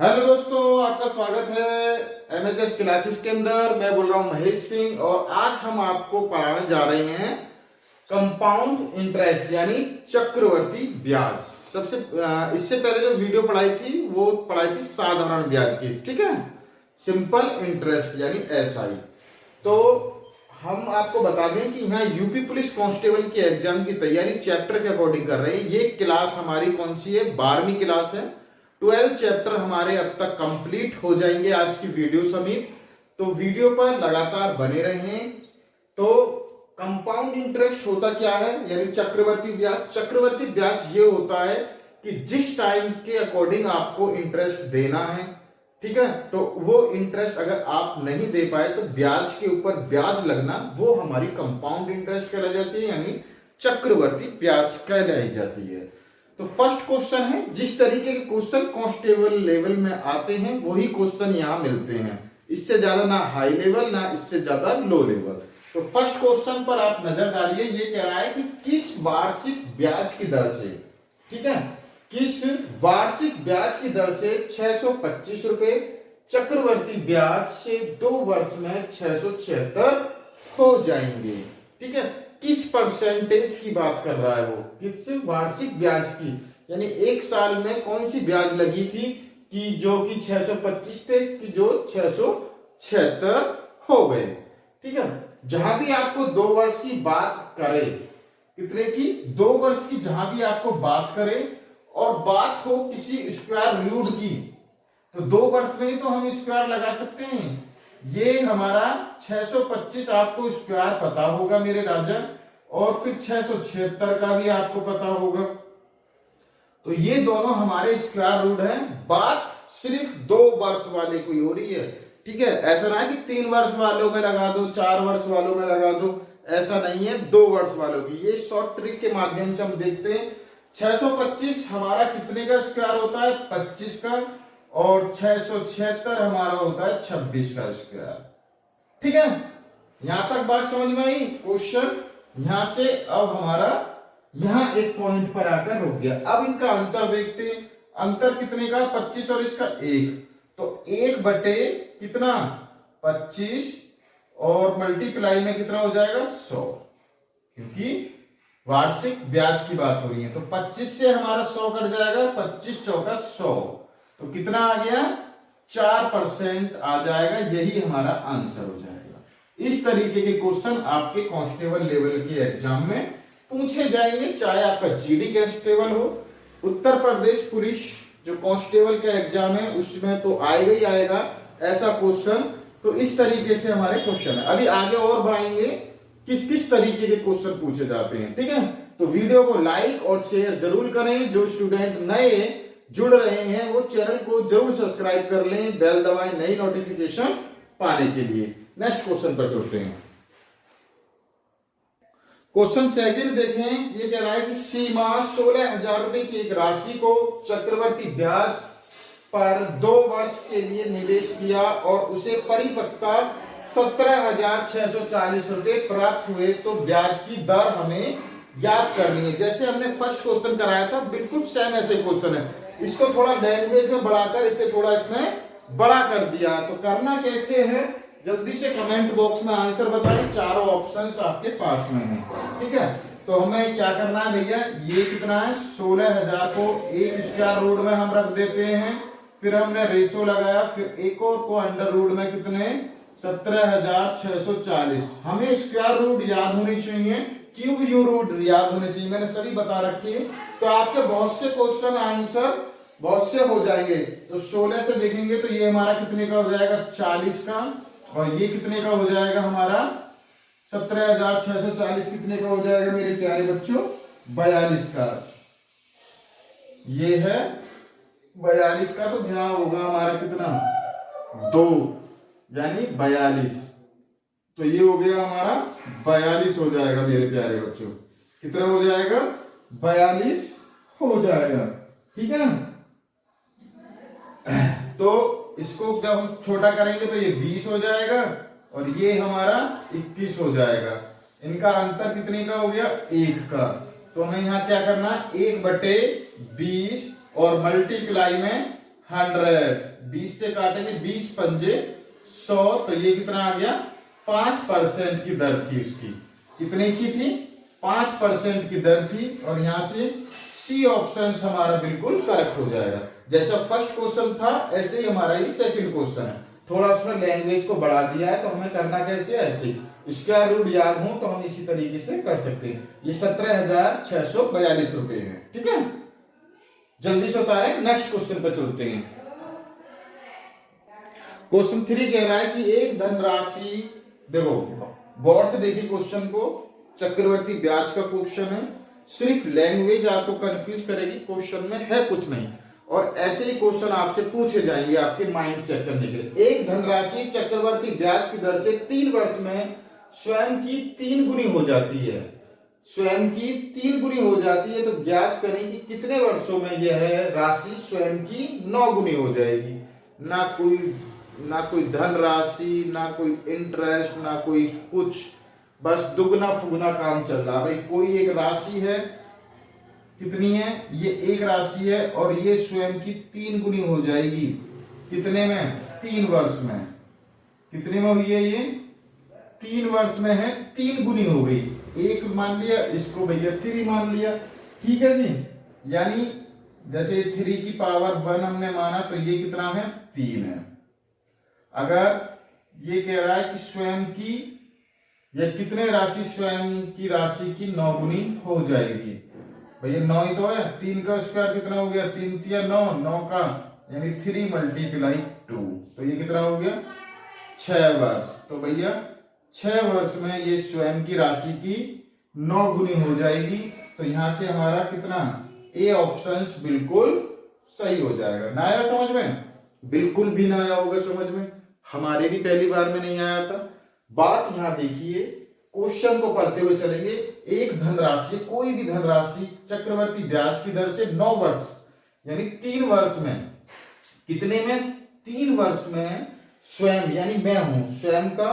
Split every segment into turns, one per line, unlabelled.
Hello दोस्तों, आपका स्वागत है एमएचएस क्लासेस के अंदर। मैं बोल रहा हूं महेश सिंह और आज हम आपको पढ़ाने जा रहे हैं कंपाउंड इंटरेस्ट यानी चक्रवर्ती ब्याज। इससे पहले जो वीडियो पढ़ाई थी वो पढ़ाई थी साधारण ब्याज की, ठीक है, सिंपल इंटरेस्ट यानी एसआई। तो हम आपको बता दें कि यहाँ यूपी पुलिस कांस्टेबल के एग्जाम की तैयारी चैप्टर के अकॉर्डिंग कर रहे हैं। ये क्लास हमारी कौन सी है? 12वीं क्लास है। 12 चैप्टर हमारे अब तक कंप्लीट हो जाएंगे आज की वीडियो समेत, तो वीडियो पर लगातार बने रहें। तो कंपाउंड इंटरेस्ट होता क्या है यानी चक्रवर्ती ब्याज। चक्रवर्ती ब्याज ये होता है कि जिस टाइम के अकॉर्डिंग आपको इंटरेस्ट देना है, ठीक है, तो वो इंटरेस्ट अगर आप नहीं दे पाए तो ब्याज के ऊपर ब्याज लगना, वो हमारी कंपाउंड इंटरेस्ट कहलाई जाती है यानी चक्रवर्ती ब्याज कहलाई जाती है। तो फर्स्ट क्वेश्चन है, जिस तरीके के क्वेश्चन कांस्टेबल लेवल में आते हैं वही क्वेश्चन यहां मिलते हैं। इससे ज्यादा ना हाई लेवल ना इससे ज्यादा लो लेवल। तो फर्स्ट क्वेश्चन पर आप नजर डालिए। ये कह रहा है कि किस वार्षिक ब्याज की दर से, ठीक है, किस वार्षिक ब्याज की दर से 625 रुपए चक्रवर्ती ब्याज से 2 वर्ष में 676 हो जाएंगे। ठीक है, किस परसेंटेज की बात कर रहा है वो? किस वार्षिक ब्याज की, यानी एक साल में कौन सी ब्याज लगी थी कि जो कि 625 थे कि जो 676 हो गए। ठीक है, जहां भी आपको 2 वर्ष की बात करे, कितने की? 2 वर्ष की जहां भी आपको बात करे और बात हो किसी स्क्वायर रूट की, तो 2 वर्ष में ही तो हम स्क्वायर लगा सकते हैं। ये हमारा 625 आपको स्क्वायर पता होगा मेरे राजा, और फिर 676 का भी आपको पता होगा। तो ये दोनों हमारे स्क्वायर रूट हैं। बात सिर्फ 2 वर्ष वाले की हो रही है। ठीक है, ऐसा ना है कि 3 वर्ष वालों में लगा दो, 4 वर्ष वालों में लगा दो, ऐसा नहीं है। 2 वर्ष वालों की ये शॉर्ट ट्रिक के माध्यम से हम देखते हैं। 625 हमारा कितने का स्क्वायर होता है? 25 का, और 676 हमारा होता है 26 का स्क्वायर। ठीक है, यहां तक बात समझ में आई? क्वेश्चन यहां से अब हमारा यहां एक पॉइंट पर आकर रुक गया। अब इनका अंतर देखते हैं। अंतर कितने का? 25 और इसका 1, तो 1 बटे कितना? 25, और मल्टीप्लाई में कितना हो जाएगा? 100, क्योंकि वार्षिक ब्याज की बात हो रही है। तो 25 से हमारा 100 कट जाएगा, 25 चौका 100, तो कितना आ गया? 4% आ जाएगा। यही हमारा आंसर हो जाएगा। इस तरीके के क्वेश्चन आपके कांस्टेबल लेवल के एग्जाम में पूछे जाएंगे, चाहे आपका जीडी कांस्टेबल हो, उत्तर प्रदेश पुलिस जो कांस्टेबल का एग्जाम है उसमें तो आएगा ही आएगा ऐसा क्वेश्चन। तो इस तरीके से हमारे क्वेश्चन है। अभी आगे और बढ़ाएंगे किस किस तरीके के क्वेश्चन पूछे जाते हैं। ठीक है, तो वीडियो को लाइक और शेयर जरूर करें। जो स्टूडेंट नए जुड़ रहे हैं वो चैनल को जरूर सब्सक्राइब कर लें, बेल दबाएं नई नोटिफिकेशन पाने के लिए। नेक्स्ट क्वेश्चन पर चलते हैं। क्वेश्चन सेकंड देखें। ये कह रहा है कि सीमा 16,000 रुपए की एक राशि को चक्रवर्ती ब्याज पर 2 वर्ष के लिए निवेश किया और उसे परिपक्वता 17,640 रुपए प्राप्त हुए, तो ब्याज की दर हमें ज्ञात करनी है। जैसे हमने फर्स्ट क्वेश्चन कराया था, बिल्कुल सेम ऐसे क्वेश्चन है। इसको थोड़ा लैंग्वेज में बढ़ाकर इसे थोड़ा इसने बड़ा कर दिया। तो करना कैसे है, जल्दी से कमेंट बॉक्स में आंसर बताएं। चारों ऑप्शंस आपके पास में हैं। ठीक है, तो हमें क्या करना है भैया? ये कितना है? 16,000 को एक स्क्वायर रूट में हम रख देते हैं, फिर हमने रेशो लगाया, फिर एक और को अंडर रूट में कितने? 17,640। हमें स्क्वायर रूट याद होनी चाहिए, क्यूब यू रूट याद होने चाहिए, मैंने सभी बता रखी है। तो आपके बहुत से क्वेश्चन आंसर बहुत से हो जाएंगे। तो 16 से देखेंगे तो ये हमारा कितने का हो जाएगा? 40 का, और ये कितने का हो जाएगा हमारा? 17,640 कितने का हो जाएगा मेरे प्यारे बच्चों? 42 का। ये है 42 का, तो यहां होगा हमारा कितना? 2, यानी 42। तो ये हो गया हमारा 42 हो जाएगा मेरे प्यारे बच्चों। कितना हो जाएगा? 42 हो जाएगा। ठीक है, तो इसको जब हम छोटा करेंगे तो ये 20 हो जाएगा, और ये हमारा 21 हो जाएगा। इनका अंतर कितने का हो गया? 1 का। तो हमें यहाँ क्या करना है? 1/20 और मल्टीप्लाई में 100, 20 से काटेंगे 20 पंजे 100, तो ये कितना आ गया 5% की दर थी उसकी। कितने की थी 5% की दर थी। और यहां से सी ऑप्शन हमारा बिल्कुल करेक्ट हो जाएगा। जैसा फर्स्ट क्वेश्चन था ऐसे ही हमारा ये सेकंड क्वेश्चन है। थोड़ा उसमें लैंग्वेज को बढ़ा दिया है, तो हमें करना कैसे है ऐसे ही स्क्वायर रूट याद हो तो हम इसी तरीके से कर सकते हैं। ये 17,642 रुपए है। ठीक है, जल्दी से उतारे, नेक्स्ट क्वेश्चन पे चलते हैं। क्वेश्चन 3 कह रहा है कि एक धनराशि, देखो गौर से देखिए क्वेश्चन को, चक्रवर्ती ब्याज का क्वेश्चन है। सिर्फ लैंग्वेज आपको कंफ्यूज करेगी, क्वेश्चन में है कुछ नहीं। और ऐसे ही क्वेश्चन आपसे पूछे जाएंगे आपके माइंड चेक करने के लिए। एक धनराशि चक्रवर्ती ब्याज की दर से 3 वर्ष में स्वयं की 3 गुनी हो जाती है। स्वयं की 3 गुनी हो जाती है, तो ज्ञात करें कि कितने वर्षों में यह राशि स्वयं की 9 गुनी हो जाएगी। ना कोई धन राशि, ना कोई इंटरेस्ट, ना कोई कुछ, बस दुगना फुगना काम चल रहा है। भाई कोई एक राशि है, कितनी है, ये एक राशि है और ये स्वयं की 3 गुनी हो जाएगी। कितने में, 3 वर्ष में। कितने में हुई है ये, 3 वर्ष में है, 3 गुनी हो गई। एक मान लिया, इसको भैया 3 मान लिया। ठीक है जी, यानी जैसे 3 की पावर 1 हमने माना, तो ये कितना है 3 है। अगर ये कह रहा है कि स्वयं की, या कितने राशि स्वयं की राशि की 9 गुनी हो जाएगी। भैया 9 ही तो है, 3 का स्क्वायर कितना हो गया, 3 तिया 9, 9 का यानी 3 मल्टीप्लाई 2, तो ये कितना हो गया 6 वर्ष। तो भैया 6 वर्ष में ये स्वयं की राशि की 9 गुनी हो जाएगी। तो यहां से हमारा कितना, ए ऑप्शन बिल्कुल सही हो जाएगा। ना आया समझ में, बिल्कुल भी ना आया होगा समझ में, हमारे भी पहली बार में नहीं आया था। बात यहां देखिए, क्वेश्चन को पढ़ते हुए चलेंगे। एक धनराशि, कोई भी धनराशि चक्रवर्ती ब्याज की दर से 9 वर्ष यानी 3 वर्ष में, कितने में, 3 वर्ष में स्वयं, यानी मैं हूं, स्वयं का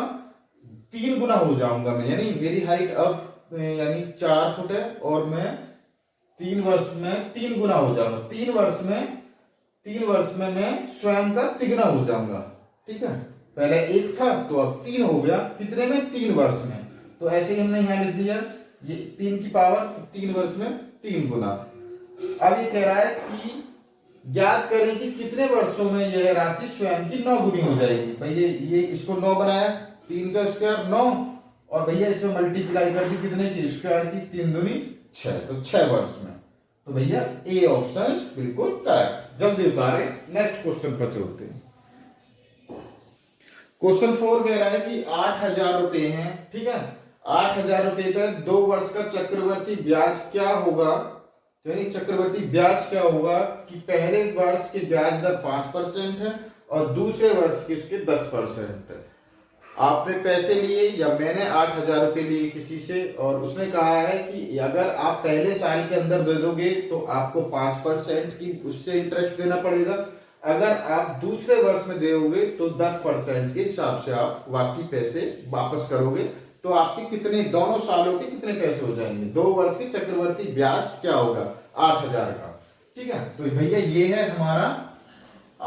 3 गुना हो जाऊंगा मैं, यानी मेरी हाइट अब यानी 4 फुट है और मैं 3 वर्ष में 3 गुना हो जाऊंगा। 3 वर्ष में मैं स्वयं का तिगुना हो जाऊंगा। ठीक है, पहले 1 था तो अब 3 हो गया। कितने में, 3 वर्ष में। तो ऐसे ही हमने यहां लिख दिया, ये 3 की पावर 3 वर्ष में 3 गुना। अब ये कह रहा है कि ज्ञात करें कि कितने वर्षों में यह राशि स्वयं की 9 गुनी हो जाएगी। भाई ये इसको 9 बनाया, 3 का स्क्वायर 9, और भैया इसमें मल्टीप्लाई कर दी कितने की, स्क्वायर की, 3 दूनी 6, तो 6 वर्ष में। तो भैया ए ऑप्शन बिल्कुल करेक्ट। जल्दी उतारे, नेक्स्ट क्वेश्चन पर चलते हैं। क्वेश्चन 4 कह रहा है कि 8,000 रुपए हैं। ठीक है, 8,000 रुपए का 2 वर्ष का चक्रवर्ती ब्याज क्या होगा, यानी चक्रवर्ती ब्याज क्या होगा कि पहले वर्ष के ब्याज दर 5% है और दूसरे वर्ष के उसके 10% है। आपने पैसे लिए या मैंने 8,000 रुपए लिए किसी से, और उसने कहा है कि अगर आप पहले साल के अंदर दे दोगे तो आपको 5% की उससे इंटरेस्ट देना पड़ेगा। अगर आप दूसरे वर्ष में दोगे तो 10% के हिसाब से आप बाकी पैसे वापस करोगे। तो आपके कितने, दोनों सालों के कितने पैसे हो जाएंगे, 2 वर्ष के चक्रवर्ती ब्याज क्या होगा 8,000 का। ठीक है, तो भैया ये है हमारा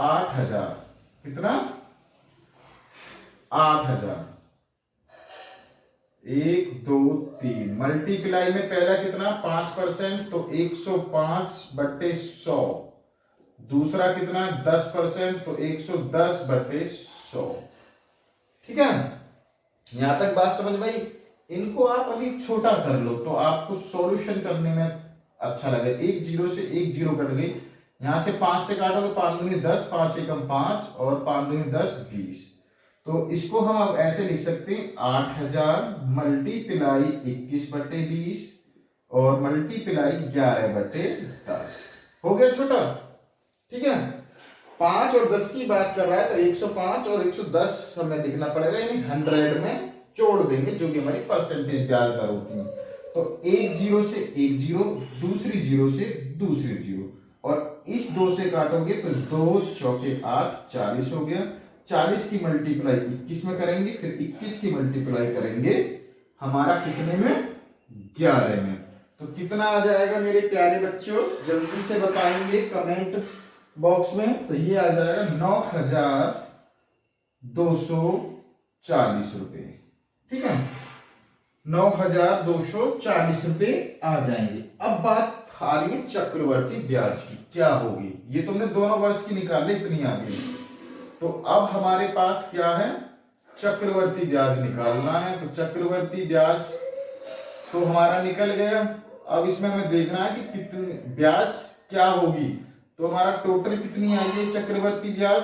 8,000, कितना 8,000, 1 2 3 मल्टीप्लाई में पहला कितना 5%, तो 105/100, दूसरा कितना 10%, तो 110/100। ठीक है, यहां तक बात समझ में आई। इनको आप अभी छोटा कर लो तो आपको सॉल्यूशन करने में अच्छा लगे। 1 0 से 1 0 कट गई, यहां से 5 से काटोगे 5 दूनी 10, 5 एकम 5 और 5 दूनी 10 20। तो इसको हम अब ऐसे लिख सकते हैं 8,000 मल्टीप्लाई 21/20 और मल्टीप्लाई 11/10 हो गया छोटा। ठीक है, 5 और 10 की बात कर रहा है तो 105 और 110 हमें लिखना पड़ेगा, यानी 100 में जोड़ देंगे जो कि हमारी परसेंटेज ब्याज दर होती है। तो 1 0 से 1 0, दूसरी 0 से दूसरी 0, और इस 2 से काटोगे तो 2 चौके 8 40 हो गया। 40 की मल्टीप्लाई 21 में करेंगे, फिर 21 की मल्टीप्लाई करेंगे हमारा कितने में 11 में। तो कितना आ जाएगा मेरे प्यारे बच्चों, जल्दी से बताएंगे, कमेंट बॉक्स में, तो ये आ जाएगा 9,240 रुपये। ठीक है, 9,240 रुपये आ जाएंगे। अब बात आ रही है चक्रवर्ती ब्याज की, क्या होगी। ये तुमने दोनों वर्ष की निकाली, इतनी आ गई। तो अब हमारे पास क्या है, चक्रवर्ती ब्याज निकालना है। तो चक्रवर्ती ब्याज तो हमारा निकल गया। अब इसमें हमें देखना है कि कितनी ब्याज क्या होगी। तो हमारा टोटल कितनी आई है चक्रवर्ती ब्याज,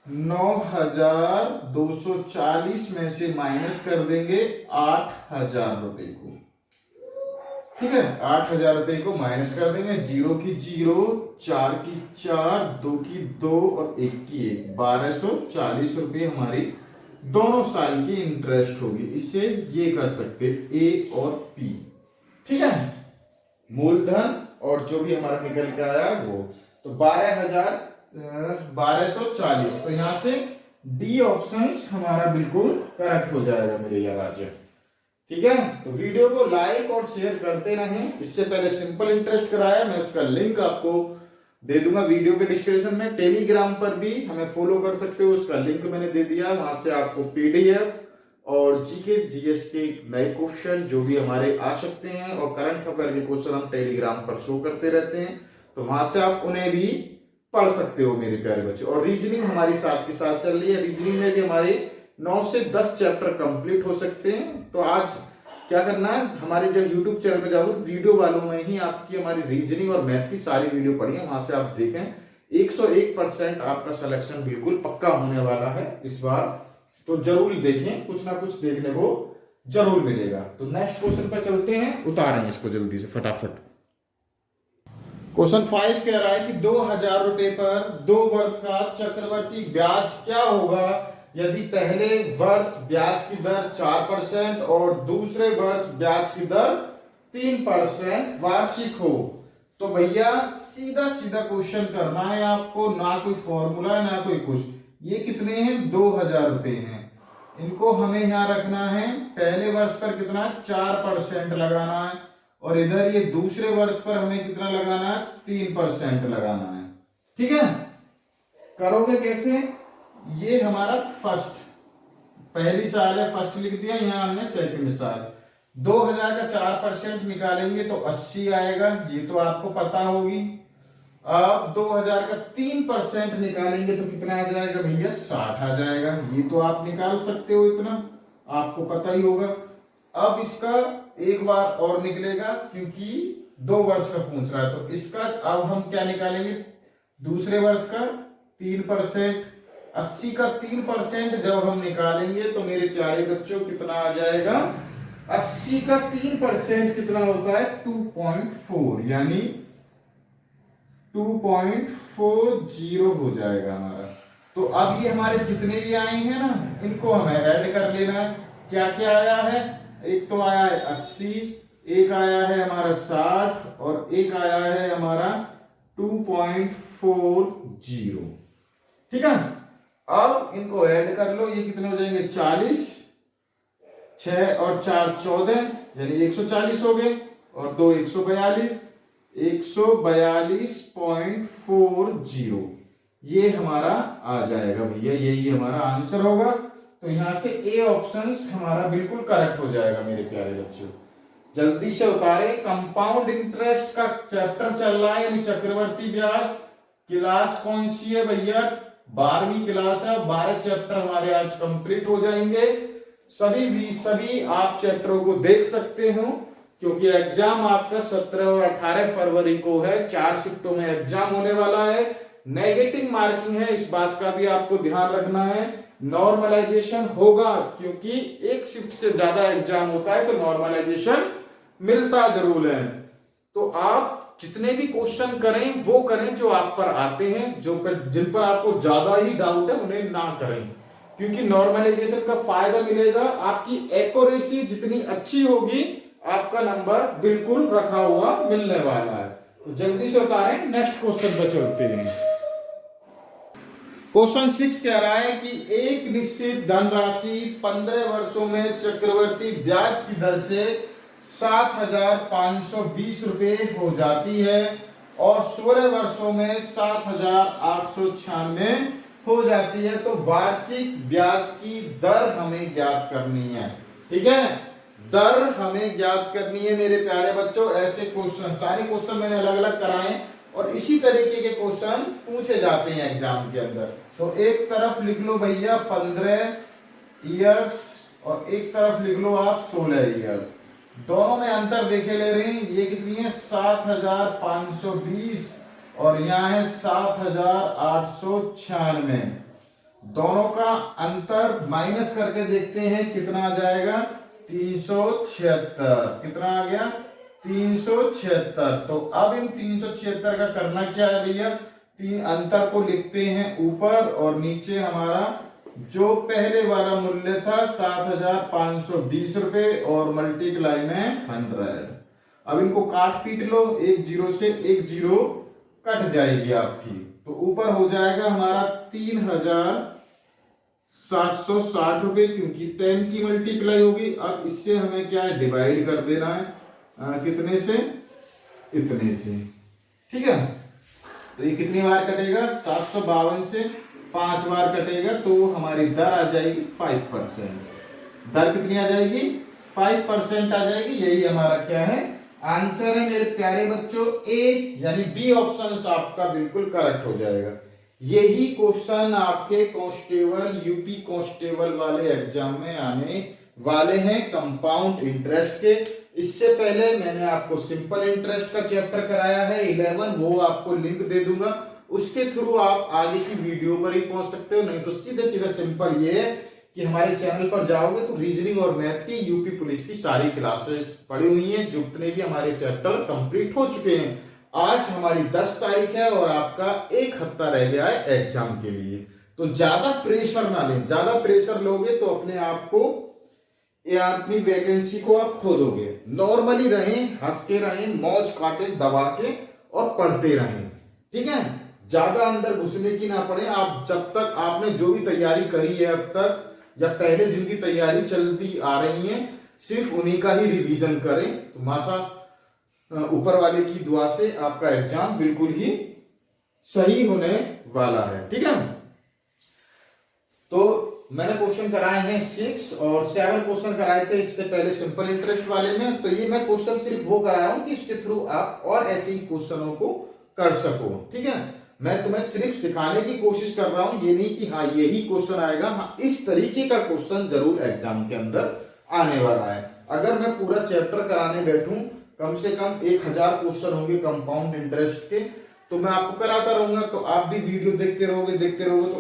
9,240 में से माइनस कर देंगे 8,000 रुपए को। ठीक है, 8,000 रुपए को माइनस कर देंगे। 0 की 0, 4 की 4, 2 की 2 और 1 की 1, 1,240 रुपये हमारी दोनों साल की इंटरेस्ट होगी। इससे ये कर सकते ए और पी। ठीक है, मूलधन और जो भी हमारा निकल के आया वो, तो 12,1240। तो यहां से डी ऑप्शन हमारा बिल्कुल करेक्ट हो जाएगा मेरे यार राजा। ठीक है, तो वीडियो को लाइक और शेयर करते रहें। इससे पहले सिंपल इंटरेस्ट कराया, मैं उसका लिंक आपको दे दूंगा वीडियो के डिस्क्रिप्शन में। टेलीग्राम पर भी हमें फॉलो कर सकते हो, उसका लिंक मैंने दे दिया। वहां से आपको पीडीएफ और जीके जीएस के नए क्वेश्चन जो भी हमारे आ सकते हैं और करंट अफेयर के क्वेश्चन हम टेलीग्राम पर शो करते रहते हैं, तो वहां से आप उन्हें भी पढ़ सकते हो मेरे प्यारे बच्चे। और रीजनिंग हमारी साथ के साथ चल रही है, रीजनिंग में भी हमारे 9 से 10 चैप्टर कंप्लीट हो सकते हैं। तो आज क्या करना है, हमारे जब यूट्यूब चैनल पे जाओ, वीडियो वालों में ही आपकी हमारी रीजनिंग और मैथ की सारी वीडियो पढ़ी है, वहां से आप देखें। 101% आपका सिलेक्शन बिल्कुल पक्का होने वाला है इस बार, तो जरूर देखें, कुछ ना कुछ देखने को जरूर मिलेगा। तो नेक्स्ट क्वेश्चन पर चलते हैं, उतारें इसको जल्दी से फटाफट। क्वेश्चन 5 कह रहा है कि 2,000 रुपए पर 2 वर्ष का चक्रवर्ती ब्याज क्या होगा यदि पहले वर्ष ब्याज की दर 4% और दूसरे वर्ष ब्याज की दर 3% वार्षिक हो। तो भैया सीधा सीधा क्वेश्चन करना है आपको, ना कोई फॉर्मूला ना कोई कुछ। ये कितने हैं, 2,000 रुपए हैं। इनको हमें यहां रखना है, पहले वर्ष पर कितना 4% लगाना है और इधर ये दूसरे वर्ष पर हमें कितना लगाना है, 3% लगाना है। ठीक है, करोगे कैसे, ये हमारा फर्स्ट पहली साल है, फर्स्ट लिख दिया, यहां हमने सेकंड साल। 2,000 का 4% निकालेंगे तो 80 आएगा, ये तो आपको पता होगी। अब 2,000 का 3% निकालेंगे तो कितना आ जाएगा भैया, 60 आ जाएगा। ये तो आप निकाल सकते हो, इतना आपको पता ही होगा। अब इसका एक बार और निकलेगा क्योंकि 2 वर्ष का पूछ रहा है, तो इसका अब हम क्या निकालेंगे, दूसरे वर्ष का 3%। 80 का 3% जब हम निकालेंगे तो मेरे प्यारे बच्चों कितना आ जाएगा, 80 का 3% कितना होता है, 2.4, यानी 2.40 हो जाएगा हमारा। तो अब ये हमारे जितने भी आए हैं ना, इनको हमें ऐड कर लेना है। क्या क्या आया है, एक तो आया है 80, एक आया है हमारा 60 और एक आया है हमारा 2.40। ठीक है, अब इनको ऐड कर लो, ये कितने हो जाएंगे, 40, 6 और 4 14, यानी 140 हो गए, और 2 142, 142.40। ये हमारा आ जाएगा भैया, यही हमारा आंसर होगा। तो यहां से ए ऑप्शन हमारा बिल्कुल करेक्ट हो जाएगा मेरे प्यारे बच्चों। जल्दी से उतारे, कंपाउंड इंटरेस्ट का चैप्टर चल रहा है, यानी चक्रवर्ती ब्याज। क्लास कौन सी है भैया, 12वीं क्लास है। 12 चैप्टर हमारे आज कंप्लीट हो जाएंगे। सभी आप चैप्टरों को देख सकते हो, क्योंकि एग्जाम आपका 17 और 18 फरवरी को है। 4 शिफ्टों में एग्जाम होने वाला है। नेगेटिव मार्किंग है, इस बात का भी आपको ध्यान रखना है। नॉर्मलाइजेशन होगा, क्योंकि एक शिफ्ट से ज्यादा एग्जाम होता है तो नॉर्मलाइजेशन मिलता जरूर है। तो आप जितने भी क्वेश्चन करें वो करें जो आप पर आते हैं, जिन पर आपको ज्यादा ही डाउट है उन्हें ना करें, क्योंकि नॉर्मलाइजेशन का फायदा मिलेगा। आपकी एक्यूरेसी जितनी अच्छी होगी, आपका नंबर बिल्कुल रखा हुआ मिलने वाला है। तो जल्दी से उतारें, नेक्स्ट क्वेश्चन पर चलते हैं। क्वेश्चन 6 कह रहा है कि एक निश्चित धनराशि 15 वर्षों में चक्रवर्ती ब्याज की दर से 7,520 रुपए हो जाती है और 16 वर्षों में 7,896 हो जाती है। तो वार्षिक ब्याज की दर हमें ज्ञात करनी है। ठीक है, दर हमें ज्ञात करनी है मेरे प्यारे बच्चों। ऐसे क्वेश्चन, सारे क्वेश्चन मैंने अलग अलग कराए और इसी तरीके के क्वेश्चन पूछे जाते हैं एग्जाम के अंदर। तो एक तरफ लिख लो भैया 15 ईयर्स और एक तरफ लिख लो आप 16 ईयर्स। दोनों में अंतर देखे ले रहे हैं। ये कितनी है 7,520 और यहाँ है 7,896। दोनों का अंतर माइनस करके देखते हैं कितना आ जाएगा 376। कितना आ गया 376। तो अब इन 376 का करना क्या है भैया, तीन अंतर को लिखते हैं ऊपर और नीचे हमारा जो पहले वाला मूल्य था 7,520 रुपए और मल्टीप्लाई में 100। अब इनको काट पीट लो, एक जीरो से एक जीरो कट जाएगी आपकी। तो ऊपर हो जाएगा हमारा 3,760 रुपए क्योंकि 10 की मल्टीप्लाई होगी। अब इससे हमें क्या है डिवाइड कर देना है कितने से, इतने से। ठीक है, तो ये कितनी बार कटेगा 752 से 5 बार कटेगा। तो हमारी दर आ जाएगी 5%। दर कितनी आ जाएगी 5% आ जाएगी। यही हमारा क्या है आंसर है मेरे प्यारे बच्चों। ए यानी बी ऑप्शन आपका बिल्कुल करेक्ट हो जाएगा। यही क्वेश्चन आपके कांस्टेबल यूपी कांस्टेबल वाले एग्जाम में आने वाले हैं कंपाउंड इंटरेस्ट के। इससे पहले मैंने आपको सिंपल इंटरेस्ट का चैप्टर कराया है 11, वो आपको लिंक दे दूंगा। उसके थ्रू आप आगे की वीडियो पर ही पहुंच सकते हो। नहीं तो सीधे सीधे सिंपल ये है कि हमारे चैनल पर जाओगे तो रीजनिंग और मैथ की यूपी पुलिस की सारी क्लासेस पड़ी हुई हैं, जितने भी हमारे चैप्टर कंप्लीट हो चुके हैं। आज हमारी 10 तारीख है और आपका एक हफ्ता रह गया है एग्जाम के लिए। तो ज्यादा प्रेशर ना लें, ज्यादा प्रेशर लोगे तो अपने आप को या अपनी वैकेंसी को आप खो दोगे। नॉर्मली रहें, हंस के रहें, मौज काटें दबा के और पढ़ते रहें। ठीक है, ज्यादा अंदर घुसने की ना पड़े। आप जब तक आपने जो भी तैयारी करी है अब तक या पहले जिनकी तैयारी चलती आ रही है सिर्फ उन्हीं का ही रिवीजन करें। तो माशा ऊपर वाले की दुआ से आपका एग्जाम बिल्कुल ही सही होने वाला है। ठीक है, तो मैंने क्वेश्चन कराए हैं 6 और 7 क्वेश्चन कराए थे इससे पहले सिंपल इंटरेस्ट वाले में। तो ये मैं क्वेश्चन सिर्फ वो करा रहा हूं कि इसके थ्रू आप और ऐसे ही क्वेश्चनों को कर सको। ठीक है, मैं तुम्हें सिर्फ सिखाने की कोशिश कर रहा हूं, ये नहीं कि हाँ यही क्वेश्चन आएगा। हाँ, इस तरीके का क्वेश्चन जरूर एग्जाम के अंदर आने वाला है। अगर मैं पूरा चैप्टर कराने बैठूं कम से कम 1000 क्वेश्चन होंगे कंपाउंड इंटरेस्ट के, तो मैं आपको कराता रहूंगा। तो आप भी वीडियो देखते रहोगे तो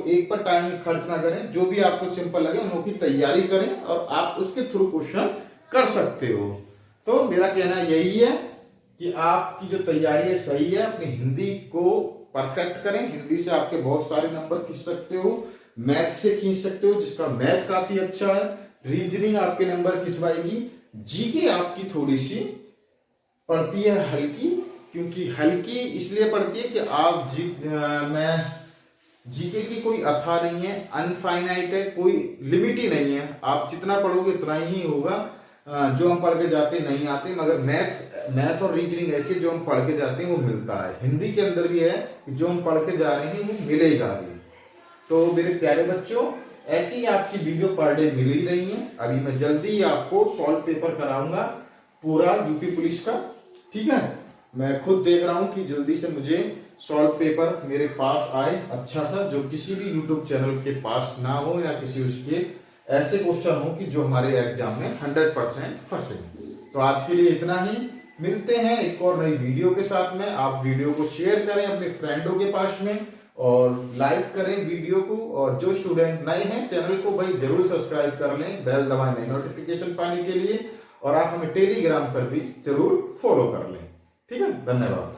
एक पर टाइम खर्च ना करें। जो भी आपको सिंपल लगे उनकी तैयारी करें और आप उसके थ्रू क्वेश्चन कर सकते हो। तो मेरा कहना यही है कि आपकी जो तैयारी है सही है। अपनी हिंदी को परफेक्ट करें, हिंदी से आपके बहुत सारे नंबर खींच सकते हो, मैथ से खींच सकते हो जिसका मैथ काफी अच्छा है, रीजनिंग आपके नंबर खिंचवाएगी, जीके आपकी थोड़ी सी पड़ती है हल्की, क्योंकि हल्की इसलिए पड़ती है कि आप मैं जीके की कोई अथा नहीं है, अनफाइनाइट है, कोई लिमिट ही नहीं है। आप जितना पढ़ोगे उतना ही होगा। जो हम पढ़ के जाते नहीं आते, मगर मैथ और रीजनिंग ऐसे जो हम पढ़ के जाते हैं वो मिलता है। हिंदी के अंदर भी है कि जो हम पढ़ के जा रहे हैं वो मिलेगा ही। तो मेरे प्यारे बच्चों, ऐसी ही आपकी वीडियो पर डे मिल ही रही है। अभी मैं जल्दी ही आपको सॉल्व पेपर कराऊंगा पूरा यूपी पुलिस का। ठीक है, मैं खुद देख रहा हूं कि जल्दी से मुझे सॉल्व पेपर मेरे पास आए अच्छा सा, जो किसी भी यूट्यूब चैनल के पास ना हो या किसी उसके ऐसे क्वेश्चन हो कि जो हमारे एग्जाम में 100% फंसे। तो आज के लिए इतना ही, मिलते हैं एक और नई वीडियो के साथ में। आप वीडियो को शेयर करें अपने फ्रेंडों के पास में और लाइक करें वीडियो को। और जो स्टूडेंट नए हैं चैनल को भाई जरूर सब्सक्राइब कर लें, बेल दबाएं नई नोटिफिकेशन पाने के लिए। और आप हमें टेलीग्राम पर भी जरूर फॉलो कर लें। ठीक है, धन्यवाद।